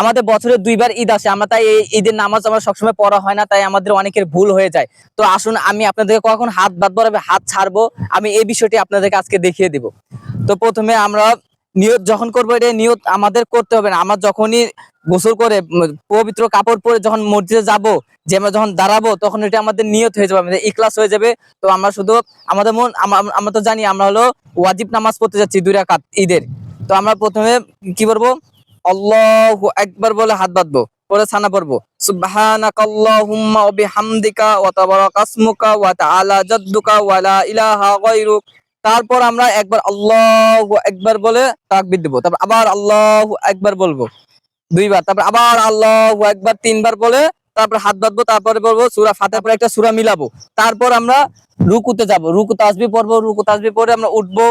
আমাদের বছরে 2বার ঈদ আসে, আমরা তাই এই ঈদের নামাজ আমরা সবসময় পড়া হয় না, তাই আমাদের অনেকের ভুল হয়ে যায়। তো আসুন আমি আপনাদেরকে কখন হাত বাঁধবো আর হাত ছাড়বো আমি এই বিষয়টি আপনাদেরকে আজকে দেখিয়ে দিব। তো প্রথমে আমরা নিয়ত যখন করবো, এটা নিয়ত আমাদের করতে হবে না। আমরা যখনই গোসল করে পবিত্র কাপড় পরে যখন মসজিদে যাব, যে আমরা যখন দাঁড়াবো, তখন এটা আমাদের নিয়ত হয়ে যাবে, আমাদের ইখলাস হয়ে যাবে। তো আমরা শুধু আমাদের মন আমরা তো জানি আমরা হলো ওয়াজিব নামাজ পড়তে যাচ্ছি 2 রাকাত ঈদের। তো আমরা প্রথমে কি করবো, আল্লাহু আকবার বলে হাত বাঁধবো, পরে সানা পড়বো সুবহানাকাল্লাহুম্মা ওয়া বিহামদিকা ওয়া তাবারাকাসমুকা ওয়া তাআলা জাদ্দুকা ওয়া লা ইলাহা গায়রুক। তারপর আমরা একবার আল্লাহু আকবার বলে তাকবীর দেব, তারপর আবার আল্লাহু আকবার বলবো 2বার, তারপর আবার আল্লাহু আকবার 3বার বলে তারপর হাত বাঁধবো। তারপরে বলবো সূরা ফাতিহার পরে একটা সূরা মিলাবো। তারপর আমরা রুকুতে যাব, রুকু তাসবিহ পড়বো, রুকু তাসবিহ পড়ে আমরা উঠবো।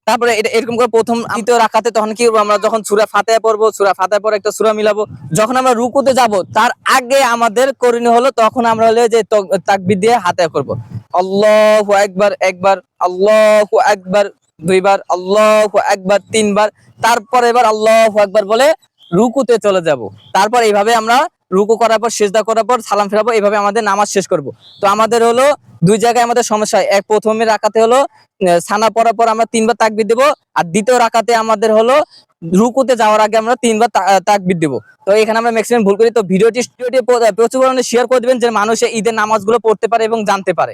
তারপরে এটা এরকম করে প্রথম দ্বিতীয় রাকাতে তখন কি করবো, আমরা যখন সূরা ফাতিহা পড়বো, সূরা ফাতিহার পরে একটা সূরা মিলাবো। যখন আমরা রুকুতে যাব তার আগে আমাদের করণীয় হলো, তখন আমরা হলো যে তাকবীর দিয়ে হাতে করব, আল্লাহু আকবার একবার, আল্লাহু আকবার 2বার, আল্লাহু আকবার 3বার। তারপর এবার আল্লাহু আকবার বলে রুকুতে চলে যাব। তারপর এইভাবে আমরা রুকু করার পর সিজদা করার পর সালাম ফেরাবো, এইভাবে আমাদের নামাজ শেষ করব। তো আমাদের হলো 2 জায়গায় আমাদের সমস্যা হয়। এক প্রথমে রাকাতে হলো সানা পড়ার পর আমরা 3বার তাকবীর দেব, আর দ্বিতীয় রাকাতে আমাদের হলো রুকুতে যাওয়ার আগে আমরা 3বার তাকবীর দেব। তো এখানে আমরা ম্যাক্সিমাম ভুল করি। তো ভিডিওটি প্রচুর পরিমাণে শেয়ার করে দিবেন, যে মানুষ ঈদের নামাজগুলো পড়তে পারে এবং জানতে পারে।